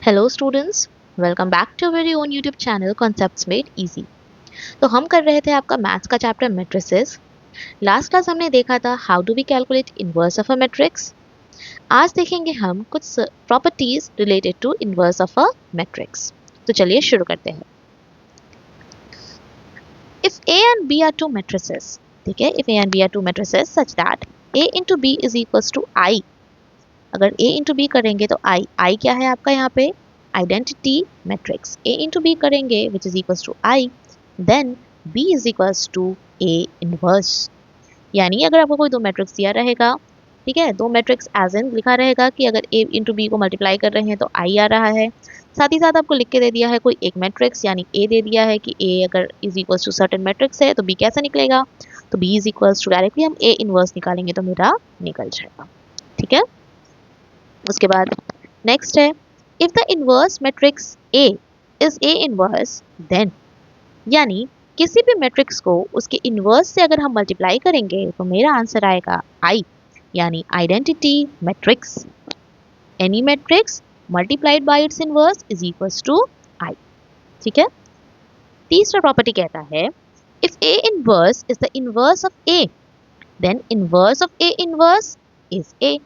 Hello students, welcome back to our own YouTube channel concepts made easy. तो हम कर रहे थे आपका मैथ्स का चैप्टर मैट्रिसेस। लास्ट क्लास हमने देखा था how do we calculate inverse of a matrix. आज देखेंगे हम कुछ properties related to inverse of a matrix. तो चलिए शुरू करते हैं। If A and B are two matrices, ठीक है, if A and B are two matrices such that A into B is equals to I. अगर a इंटू बी करेंगे तो आई क्या है आपका यहाँ पे, identity matrix. a into B करेंगे which is equals to I, then b is equals to a inverse. यानी अगर आपको कोई दो मैट्रिक्स दिया रहेगा, ठीक है, दो मैट्रिक्स एज इन लिखा रहेगा कि अगर a इंटू बी को मल्टीप्लाई कर रहे हैं तो i आ रहा है। साथ ही साथ आपको लिख के दे दिया है कोई एक मैट्रिक्स, यानी a दे दिया है कि a अगर is equals to certain matrix है तो b कैसे निकलेगा, तो b is equals to directly हम a इनवर्स निकालेंगे तो मेरा निकल जाएगा। ठीक है, उसके बाद नेक्स्ट है, if the inverse matrix A is A inverse then, यानी किसी भी मैट्रिक्स को उसके इनवर्स से अगर हम मल्टीप्लाई करेंगे तो मेरा आंसर आएगा आई, यानी identity matrix. Any matrix multiplied by its inverse is equals to I. ठीक है, तीसरा प्रॉपर्टी कहता है, if A inverse is the inverse of A then inverse of A inverse is A.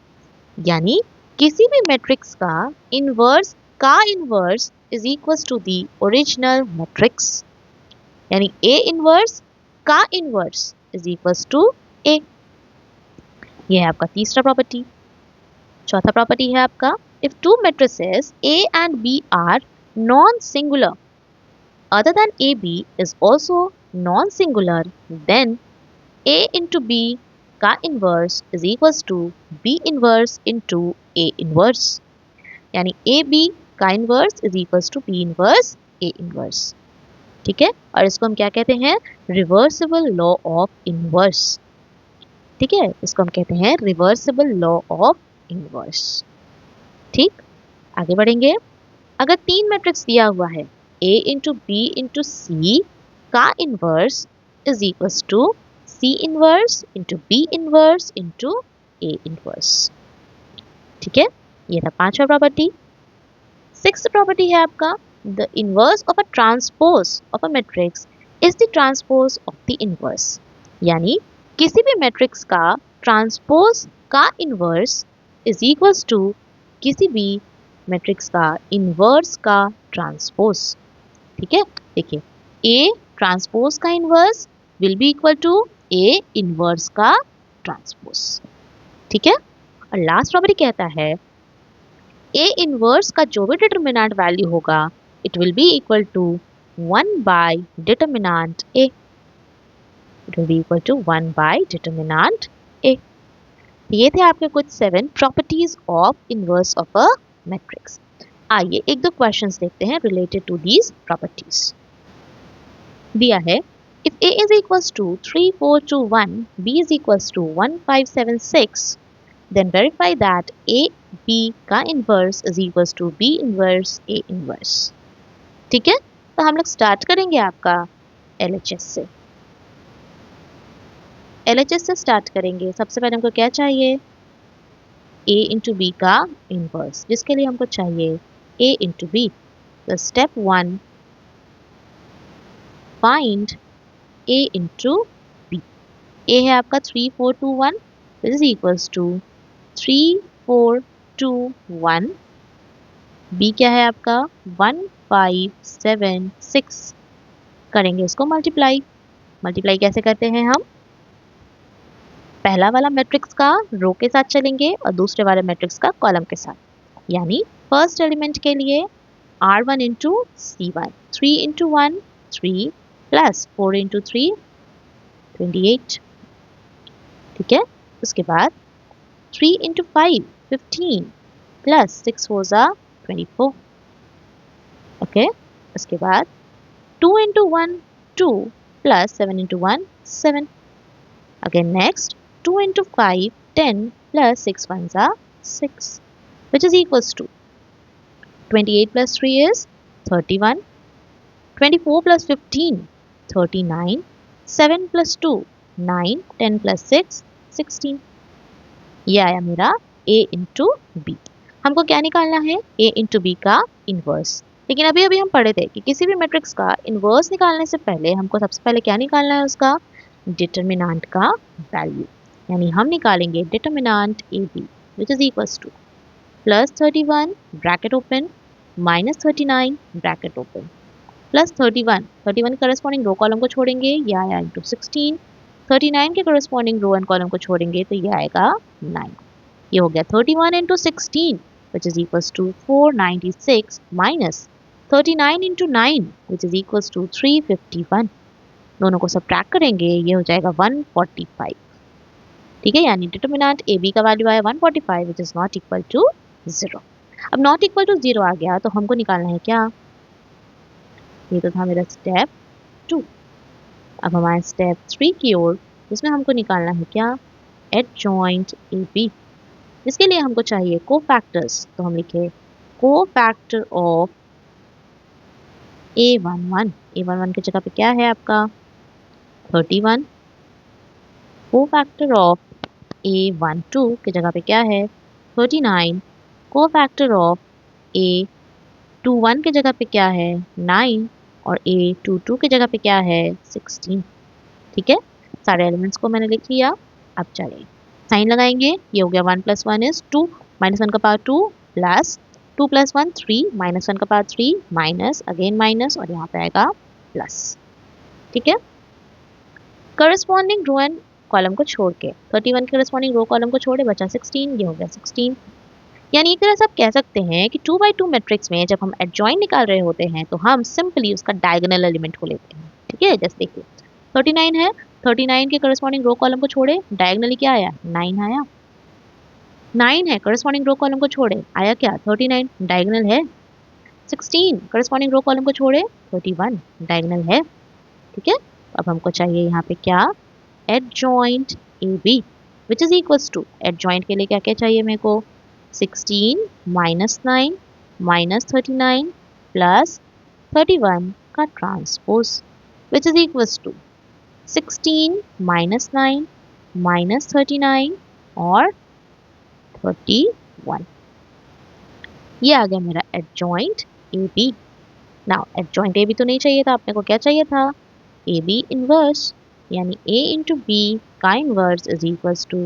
यानी किसी भी मैट्रिक्स का inverse is equals to the original matrix, यानी ए इनवर्स का inverse is equals to A. यह है आपका तीसरा प्रॉपर्टी। चौथा प्रॉपर्टी है आपका, if two matrices A and B are non singular other than A B is also non singular, then a into b का inverse is equals to b inverse into a inverse. यानी A B का inverse is equals to b inverse a inverse. ठीक है, और इसको हम क्या कहते हैं, रिवर्सिबल लॉ ऑफ इनवर्स। ठीक है, इसको हम कहते हैं रिवर्सिबल लॉ ऑफ इनवर्स। ठीक, आगे बढ़ेंगे। अगर तीन मैट्रिक्स दिया हुआ है, a into B into C का inverse is equals to C inverse into B inverse into A inverse. ठीक है, ये था पांचवा प्रॉपर्टी। सिक्स्थ प्रॉपर्टी है आपका, the inverse of a transpose of a matrix is the transpose of the inverse. यानी किसी भी मैट्रिक्स का ट्रांसपोज का इनवर्स इज इक्वल्स टू किसी भी मैट्रिक्स का इनवर्स का ट्रांसपोज। ठीक है, देखिए A ट्रांसपोज का inverse will be equal to A inverse का ट्रांसपोज। ठीक है, और लास्ट प्रॉपर्टी कहता है, ए इनवर्स का जो भी डिटरमिनेंट वैल्यू होगा it will be equal to 1 by determinant A. It will be equal to 1 by determinant A. ये थे आपके कुछ 7 properties of inverse of a matrix. आइए एक दो क्वेश्चंस देखते हैं रिलेटेड टू दीज प्रॉपर्टीज। दिया है, if A is equals to 3, 4, 2, 1, B is equals to 1, 5, 7, 6, then verify that A, B का inverse is equals to B inverse A inverse। ठीक है, तो हम लोग स्टार्ट करेंगे आपका LHS से। LHS से स्टार्ट करेंगे। सबसे पहले हमको क्या चाहिए, A इंटू बी का इनवर्स, जिसके लिए हमको चाहिए A इंटू बी। तो step 1, find A into B। A है आपका 3, 4, 2, 1, this is equals to 3, 4, 2, 1। B क्या है आपका 1, 5, 7, 6। करेंगे इसको मल्टीप्लाई। मल्टीप्लाई कैसे करते हैं हम, पहला वाला मैट्रिक्स का रो के साथ चलेंगे और दूसरे वाले मैट्रिक्स का कॉलम के साथ। यानी फर्स्ट एलिमेंट के लिए R1 into C1, 3 into 1 3 plus 4 into 3 28। ठीक है, उसके बाद 3 इंटू 5 15 प्लस 6 4 24। ओके, उसके बाद 2 into 1 2 plus 7 into 1 7। Again next 2 into 5 10 plus 6 1 6, which is equals to 28 plus 3 is 31, 24 plus 15 39, 7 plus 2 9, 10 plus 6 16। ये आया मेरा A इंटू बी। हमको क्या निकालना है, a इंटू बी का इनवर्स। लेकिन अभी अभी हम पढ़े थे कि किसी भी मैट्रिक्स का इनवर्स निकालने से पहले हमको सबसे पहले क्या निकालना है, उसका डिटर्मिनेंट का वैल्यू। यानी हम निकालेंगे determinant A B which is equals to +31 bracket open -39 bracket open +31, 31 के करस्पॉन्डिंग रो कॉलम को छोड़ेंगे, ये आया इंटू 16, 39 के करस्पॉन्डिंग रो एंड कॉलम को छोड़ेंगे तो ये आएगा 9। ये हो गया 31 into 16 which is equals to 496 minus 39 into 9 which is equals to 351। दोनों को सब्ट्रैक्ट करेंगे, ये हो जाएगा 145। ठीक है, यानी डिटर्मिनेंट ए बी का वैल्यू आया 145 which is not equal to 0। अब नॉट इक्वल टू 0 आ गया तो हमको निकालना है क्या, ये तो था मेरा स्टेप 2। अब हमारे स्टेप 3 की ओर, जिसमें हमको निकालना है क्या, एडजॉइंट ए बी। इसके लिए हमको चाहिए कोफैक्टर्स, तो हम लिखे कोफैक्टर ऑफ A11। A11 की जगह पे क्या है आपका 31। कोफैक्टर ऑफ A12 की जगह पे क्या है 39। कोफैक्टर ऑफ A21 की जगह पे क्या है 9 और A22 की जगह पे क्या है 16। ठीक है, सारे एलिमेंट्स को मैंने लिख लिया। अब चलिए साइन लगाएंगे, ये हो गया 1 + 1 इज 2 -1 का पावर 2 प्लस 2 + 1 3 -1 का पावर 3 माइनस अगेन माइनस और यहाँ पे आएगा प्लस। ठीक है, करस्पॉन्डिंग रो एंड कॉलम को छोड़ के 31 के करस्पॉन्डिंग रो कॉलम को छोड़े बचा 16, ये हो गया 16। यानी एक तरह से आप कह सकते हैं कि 2x2 मैट्रिक्स में जब हम एडजॉइन निकाल रहे होते हैं तो हम सिंपली उसका डायगोनल एलिमेंट को लेते हैं। ठीक है, जैसे देखिए 39 है, 39 के करस्पॉन्डिंग रो कॉलम को छोड़े डायगोनली क्या आया 9 आया। 9 है, करस्पॉन्डिंग रो कॉलम को छोड़े आया क्या 39 डायगोनल है। 16 करस्पॉन्डिंग रो कॉलम को छोड़े 31 डायगोनल है। ठीक है, अब हमको चाहिए यहाँ पे क्या, adjoint A B which is equals to, adjoint के लिए क्या क्या चाहिए मेरे को 16 -9 -39 प्लस 31 का transpose which is equals to 16 -9 -39 और 31। ये आ गया मेरा adjoint A B. Now adjoint A B तो नहीं चाहिए था, अपने को क्या चाहिए था, ए बी इनवर्स। यानी ए इंटू बी का inverse is equals to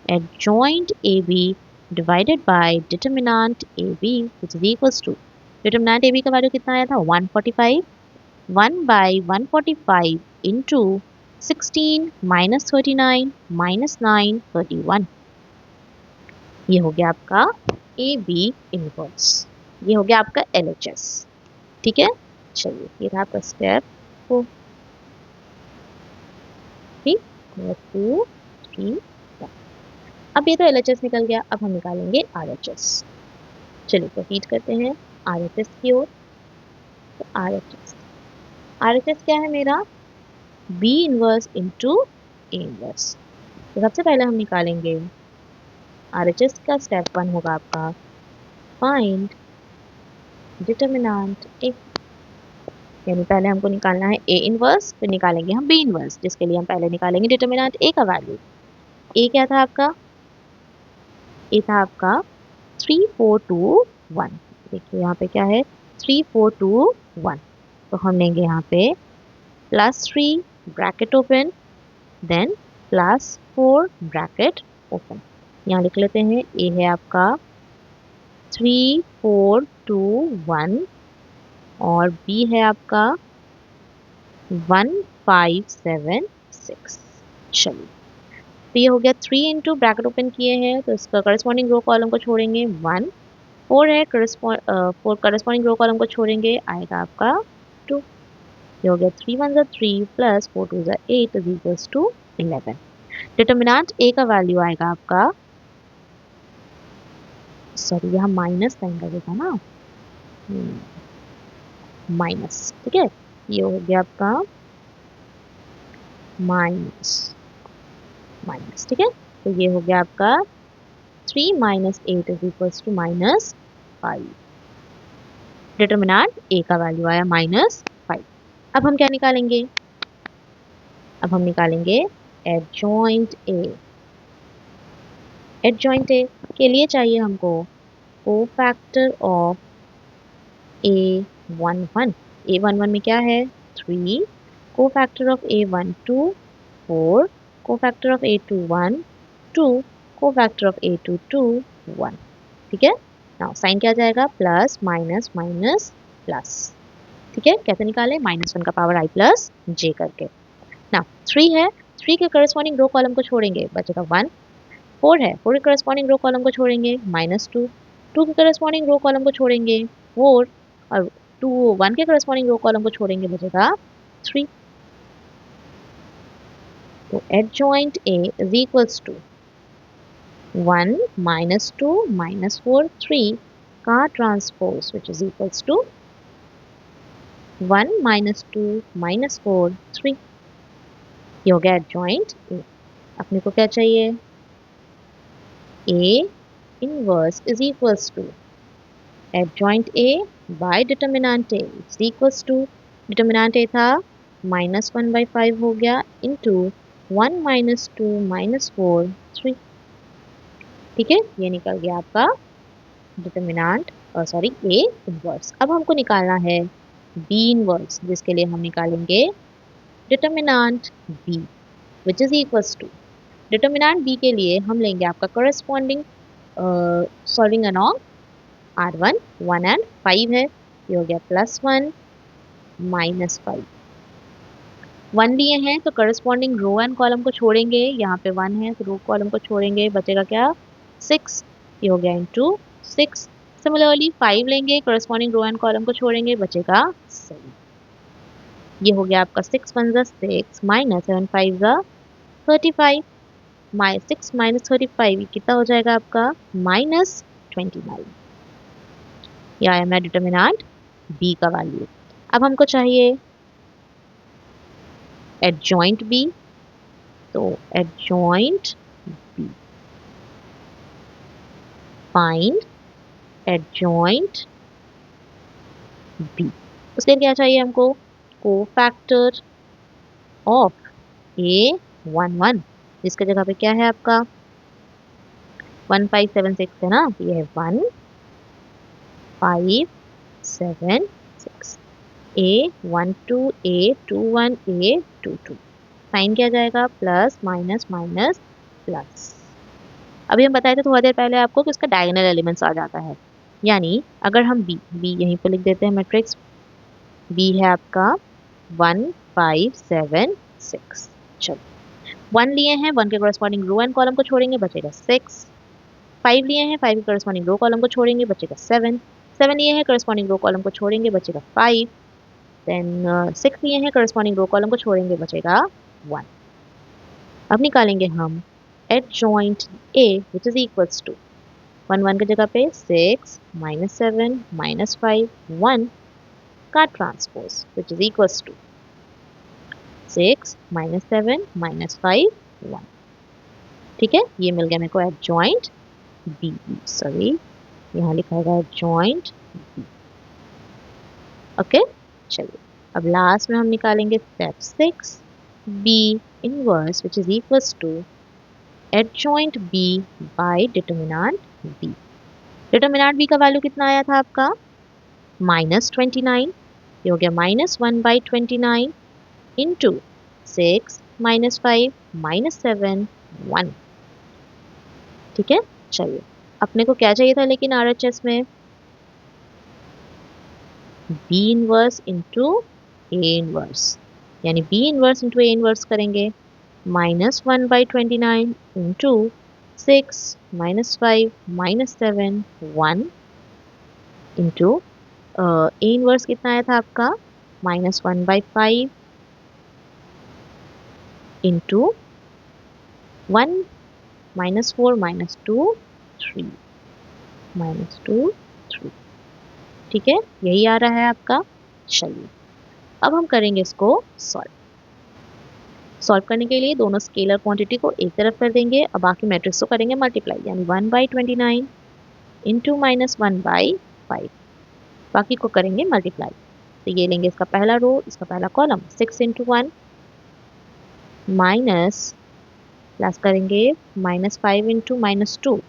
adjoint A B divided by determinant A B which is equals to, determinant A B का वैल्यू कितना आया था 145, 1/145 इंटू 16 -39 -9 31। ये हो गया आपका ए बी इनवर्स, ये हो गया आपका LHS। ठीक है, चलिए ये था आपका स्टेप 4। ठीक, 2 3 4। अब ये तो LHS निकल गया, अब हम निकालेंगे RHS। चलिए प्रोसीड करते हैं RHS की ओर। तो RHS क्या है मेरा, B inverse into A inverse. तो सबसे पहले हम निकालेंगे RHS का स्टेप 1 होगा आपका फाइंड डिटर्मिनेंट A। यानी पहले हमको निकालना है A इनवर्स, फिर निकालेंगे हम B इनवर्स, जिसके लिए हम पहले निकालेंगे डिटर्मिनेंट A का वैल्यू। A क्या था आपका, A था आपका 3 4 2 1। देखिए यहाँ पे क्या है 3 4 2 1, तो हम लेंगे यहाँ पे +3 bracket open then +4 bracket open. यहाँ लिख लेते हैं A है आपका 3 4 2 1 और B है आपका 1 5 7 6। चलिए तो ये हो गया 3 इंटू ब्रैकेट ओपन किए हैं तो इसका करस्पॉन्डिंग रो कॉलम को छोड़ेंगे 1, 4 है 4 करस्पॉन्डिंग रो कॉलम को छोड़ेंगे आएगा आपका 2। ये हो गया 3 1 3 plus 4 2 8 is equals to 11। Determinant A का वैल्यू आएगा आपका, सॉरी यहाँ माइनस साइन लगेगा ना, माइनस। ठीक है, ये हो गया आपका माइनस। ठीक है, तो ये हो गया आपका 3 - 8 is equals to -5। Determinant A का वैल्यू आया -5। अब हम क्या निकालेंगे, अब हम निकालेंगे एडजॉइंट ए। एडजॉइंट ए के लिए चाहिए हमको कोफैक्टर ऑफ A11, A11 में क्या है 3, cofactor of A12 4, cofactor of A21 2, cofactor of A22 1। ठीक है, नाउ साइन क्या आ जाएगा, प्लस माइनस माइनस प्लस। ठीक है, कैसे निकाले, -1 का पावर i प्लस j करके। नाउ 3 है, 3 के करस्पॉन्डिंग रो कॉलम को छोड़ेंगे बचेगा 1। 4 है, 4 के करस्पॉन्डिंग रो कॉलम को छोड़ेंगे -2। 2 के करस्पॉन्डिंग रो कॉलम को छोड़ेंगे 4, और 1 के करस्पॉन्डिंग रो कॉलम को छोड़ेंगे बचेगा 3। तो adjoint A is equals to 1 -2 -4 3 का transpose which is equals to 1 -2 -4 3। ये हो गया एडजॉइंट A। अपने को क्या चाहिए, A inverse is equals to adjoint A by determinant A is equals to, determinant A था -1/5 हो गया इंटू 1 -2 -4 3। ठीक है, ये निकल गया आपका डिटर्मिनेंट, सॉरी A इनवर्स। अब हमको निकालना है B इनवर्स, जिसके लिए हम निकालेंगे determinant B which is equals to, determinant B के लिए हम लेंगे आपका corresponding solving along R1 1 and 5 है, ये हो गया +1 -5। 1 लिए हैं तो करस्पॉन्डिंग रो एंड कॉलम को छोड़ेंगे, यहाँ पे 1 है तो रो कॉलम को छोड़ेंगे, बचेगा क्या 6, ये हो गया इंटू 6। सिमिलरली 5 लेंगे, करस्पॉन्डिंग रो एंड कॉलम को छोड़ेंगे, बचेगा 7। ये हो गया आपका 6 1 6 -7 5 35, 6 -35 ये कितना हो जाएगा आपका -29। ये आया मेरा डिटर्मिनेंट B का वैल्यू। अब हमको चाहिए एडजॉइंट B, तो adjoint B, find adjoint B। उसके लिए क्या चाहिए हमको, कोफैक्टर ऑफ A11, जिसके जगह पे क्या है आपका 1576 है ना, ये है 1576, A12 A21 A22, साइन किया जाएगा प्लस माइनस माइनस प्लस। अभी हम बताए थे थोड़ा देर पहले आपको कि उसका डायगोनल एलिमेंट्स आ जाता है, यानी अगर हम B यहीं पर लिख देते हैं, मैट्रिक्स B है आपका 1 5 7 6। चलो 1 लिए हैं, 1 के करस्पॉन्डिंग रो एंड कॉलम को छोड़ेंगे, बचेगा 6। 5 लिए हैं, 5 के करस्पॉन्डिंग रो कॉलम को छोड़ेंगे, बचेगा 7। 7 लिए हैं, करस्पॉन्डिंग रो कॉलम को छोड़ेंगे, बचेगा 5। देन 6 लिए हैं, करस्पॉन्डिंग रो कॉलम को छोड़ेंगे, बचेगा 1। अब निकालेंगे हम adjoint A which is equals to 1 1 की जगह पे 6 -7 -5 1 का transpose which is equals to 6 -7 -5 1। ठीक है, ये मिल गया मेरे को एडजॉइंट B, सॉरी यहाँ लिखा होगा एडजॉइंट B। ओके, चलिए अब लास्ट में हम निकालेंगे step 6 B inverse which is equals to adjoint B by determinant B। Determinant B का वैल्यू कितना आया था आपका -29, ये हो गया -1/29 इंटू 6 -5 -7 1। ठीक है, चलिए अपने को क्या चाहिए था लेकिन RHS में B inverse into A inverse, यानी B inverse into A inverse करेंगे, -1/29 इंटू 6 -5 -7 1 इंटू A इनवर्स कितना आया था आपका -1/5 इंटू 1 -4 -2 3 -2 3। ठीक है, यही आ रहा है आपका। चलिए अब हम करेंगे इसको सॉल्व करने के लिए दोनों स्केलर क्वांटिटी को एक तरफ कर देंगे और बाकी मैट्रिक्स को करेंगे मल्टीप्लाई, यानी 1/29 इंटू -1/5, बाकी को करेंगे मल्टीप्लाई। तो ये लेंगे इसका पहला रो, इसका पहला कॉलम, 6 इंटू 1 माइनस प्लस करेंगे -5 इंटू -2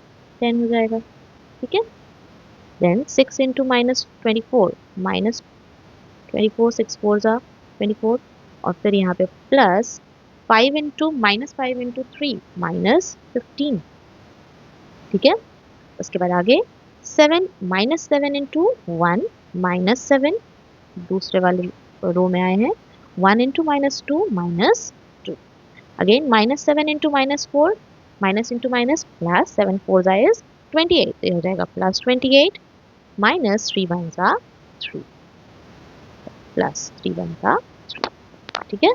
10 हो जाएगा। ठीक है, देन 6 इंटू माइनस 24, माइनस 24, 6 4 ज़ा 24, और फिर यहाँ पे plus 5 into minus 5 into 3 minus 15, ठीक है। उसके बाद आगे 7 माइनस 7 इंटू 1 माइनस 7, दूसरे वाले रो में आए हैं 1 into minus 2 minus 2, again minus 7 into minus 4, minus into minus plus 7 4 ज़ा इज 28, तो ये हो जाएगा प्लस 28 माइनस 3 1 ज़ा 3 प्लस 3 1 ज़ा 3, ठीक है।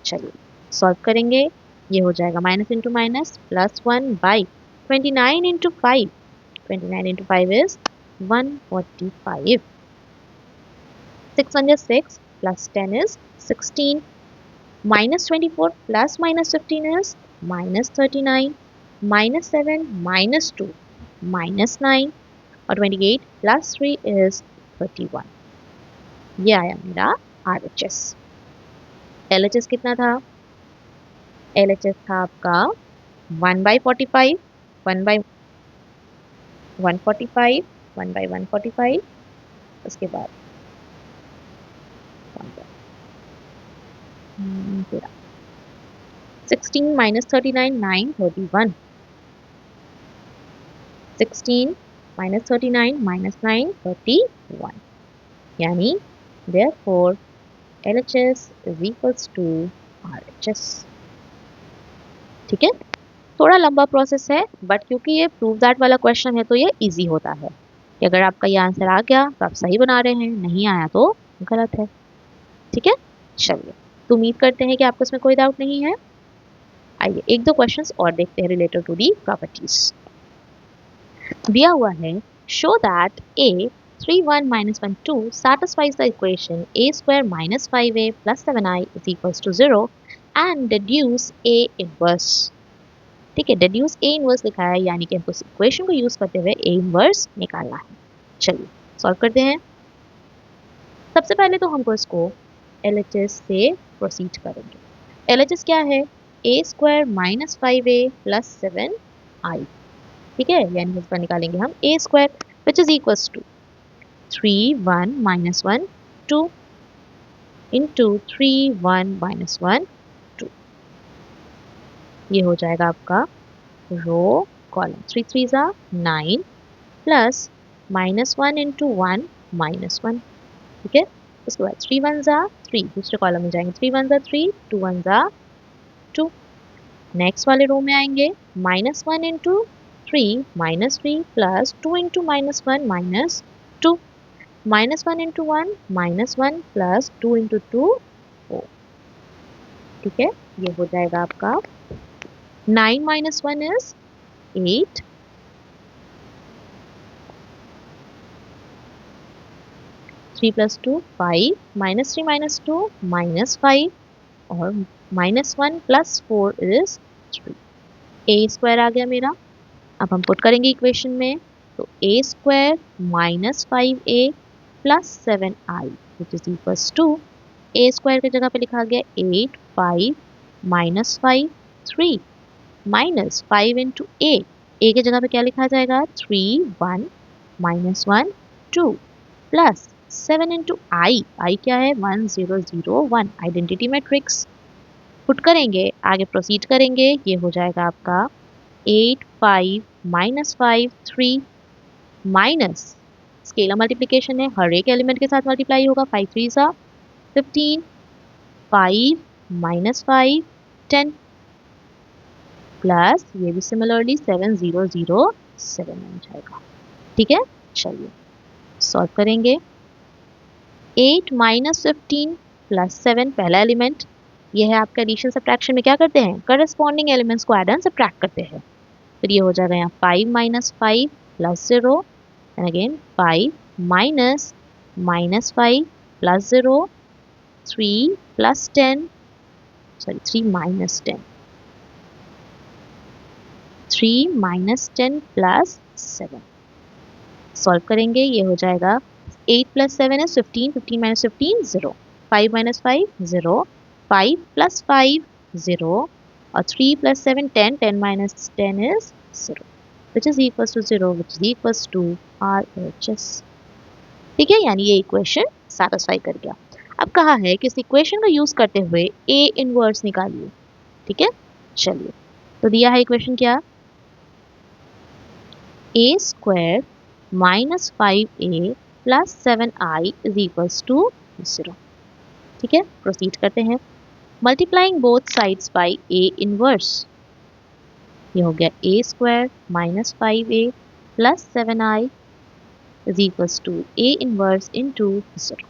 चलिए सॉल्व करेंगे, ये हो जाएगा minus into minus plus 1 by 29 into 5, 29 into 5 is 145. 6 1 is 6 plus 10 is 16. Minus 24 plus minus 15 is minus 39. Minus 7 minus 2 minus 9, और 28 plus 3 is 31. ये आया मेरा RHS. LHS कितना था? LHS था आपका 1 by 45, 1 by 145, 1 by 145, उसके बाद 16 minus 39, 9, 31. 16 minus 39 minus 9, 31. यानी therefore LHS is equals to RHS. ठीक है, थोड़ा लंबा प्रोसेस है, बट क्योंकि ये प्रूव दैट वाला क्वेश्चन है तो ये इजी होता है कि अगर आपका ये आंसर आ गया तो आप सही बना रहे हैं, नहीं आया तो गलत है। ठीक है, चलिए तो उम्मीद करते हैं कि आपको इसमें कोई डाउट नहीं है। आइए एक दो क्वेश्चंस और देखते हैं रिलेटेड टू दी प्रॉपर्टीज। दिया हुआ है show that a 3 1 minus 1 2 satisfies the equation a square minus 5a plus 7i is equals to 0 and deduce a inverse। ठीक है, deduce a inverse लिखा है, यानी कि हमको इस इक्वेशन को यूज करते हुए a inverse निकालना है। चलिए सॉल्व करते हैं। सबसे पहले तो हमको इसको LHS से प्रोसीड करेंगे। LHS क्या है? a square minus 5a plus 7i, ठीक है, यानी इस पर निकालेंगे हम a square which is equals to 3 1 minus 1 2 into 3 1 minus 1 2, ये हो जाएगा आपका रो कॉलम 3 3 ज़ा 9 प्लस माइनस 1 इंटू 1 माइनस 1, ठीक है। उसके बाद 3 1 ज़ा 3, दूसरे कॉलम में जाएंगे 3 1 ज़ा 3 2 1 ज़ा 2। नेक्स्ट वाले रो में आएंगे minus 1 into 3 minus 3 plus 2 into minus 1 minus 2, minus 1 into 1 minus 1 plus 2 into 2 4, ठीक है। ये हो जाएगा आपका 9 minus 1 is 8, 3 plus 2 5, minus 3 minus 2 minus 5, और minus 1 plus 4 is 3। A square आ गया मेरा। अब हम पुट करेंगे इक्वेशन में, तो a square minus 5a plus 7i which is equals to a square की जगह पे लिखा गया 8 5 माइनस 5 3 माइनस 5 इंटू a की जगह पे क्या लिखा जाएगा 3 1 माइनस 1 2 प्लस 7 इंटू आई क्या है 1 0 0 1 आइडेंटिटी मैट्रिक्स। पुट करेंगे, आगे प्रोसीड करेंगे, ये हो जाएगा आपका 8 5 माइनस 5 3 माइनस स्केलर मल्टीप्लिकेशन है, हर एक एलिमेंट के साथ मल्टीप्लाई होगा, 5 3 सा 15 5 माइनस 5 10 प्लस ये भी सिमिलरली 7 0 0 7 बन जाएगा। ठीक है, चलिए सॉल्व करेंगे। 8 माइनस 15 प्लस 7 पहला एलिमेंट, ये है आपका एडिशन सब्ट्रैक्शन में क्या करते हैं करस्पॉन्डिंग एलिमेंट्स को ऐड एंड सब्ट्रैक्ट करते हैं। फिर ये हो जाएगा यहाँ 5 minus 5 plus 0 and again 5 minus minus 5 plus 0 3 plus 10 sorry 3 minus 10 3 minus 10 plus 7। Solve करेंगे, ये हो जाएगा 8 प्लस 7 है 15 15 माइनस 15 0 5 माइनस 5 0 5 प्लस 5 0 और 3 plus 7 10 10 minus 10 is 0। which is equals to 0 which is equals to RHS। ठीक है, यानी ये इक्वेशन सेटिस्फाई कर गया। अब कहा है कि इस इक्वेशन को यूज करते हुए A इनवर्स निकालिए। ठीक है, चलिए, तो दिया है इक्वेशन क्या, a square minus 5a plus 7i is equals to 0। ठीक है, प्रोसीड करते हैं। Multiplying both sides by a inverse, ये हो गया a square minus 5a plus 7i is equals to a inverse into 0।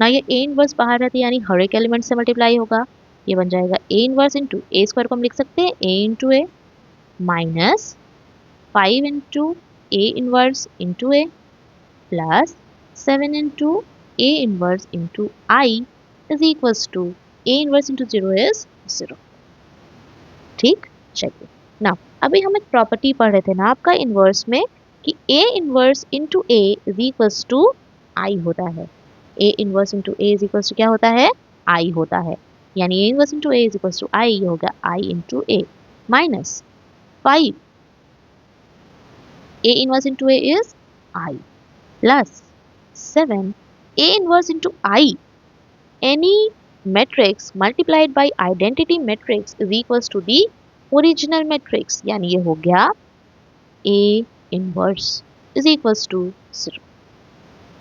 ना ये a इनवर्स बाहर रहती है यानी हर एक एलिमेंट से मल्टीप्लाई होगा, ये बन जाएगा a inverse into a square को हम लिख सकते हैं a into a minus 5 into a inverse into a plus 7 into a inverse into I is equals to a inverse into 0 is 0। ठीक, चलिए ना, अभी हम एक प्रॉपर्टी पढ़ रहे थे ना आपका इनवर्स में कि a inverse into a is equals to I होता है। a inverse into a is equals to क्या होता है, I होता है, यानी a inverse into a is equals to I, ये हो गया I into a minus 5 a inverse into a is I plus 7 a inverse into I, any matrix multiplied by identity matrix is equals to the original matrix, यानी ये हो गया a inverse is equals to 0।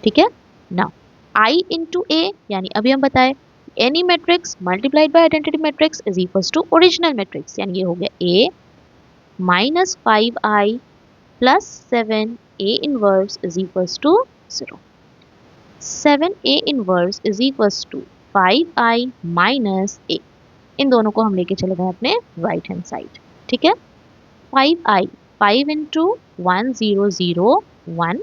ठीक है, now I into a यानी अभी हम बताए any matrix multiplied by identity matrix is equals to original matrix, यानी ये हो गया a minus 5i plus 7a inverse is equals to 0। 7a inverse is equals to 5i minus a, इन दोनों को हम लेके चले गए अपने राइट हैंड साइड। ठीक है, 5i 5 इंटू 1001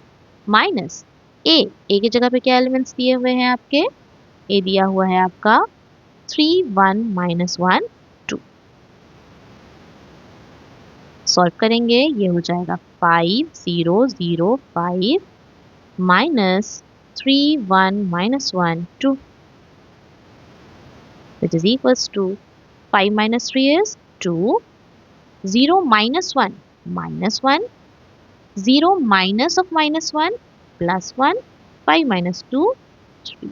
माइनस a की जगह पे क्या एलिमेंट्स दिए हुए हैं आपके, a दिया हुआ है आपका 3 1 माइनस 1 2। सॉल्व करेंगे, ये हो जाएगा 5005 minus 3 1 minus 1 2 which is equals to 5 minus 3 is 2, 0 minus 1 minus 1, 0 minus of minus 1 plus 1, 5 minus 2 3।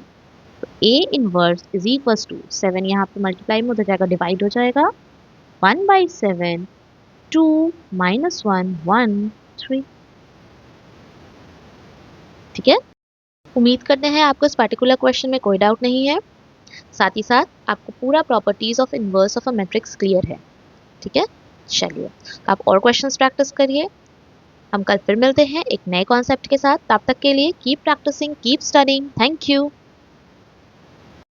तो a inverse is equals to 7 यहाँ पे मल्टीप्लाई में उधर जाएगा डिवाइड हो जाएगा 1 by 7 2 minus 1 1 3। ठीक है, उम्मीद करते हैं आपको इस पर्टिकुलर क्वेश्चन में कोई डाउट नहीं है, साथ ही साथ आपको पूरा properties of inverse of a matrix clear है। ठीक है, चलिए आप और क्वेश्चंस प्रैक्टिस करिए, हम कल फिर मिलते हैं एक नए कॉन्सेप्ट के साथ। तब तक के लिए keep practicing, keep studying, thank you.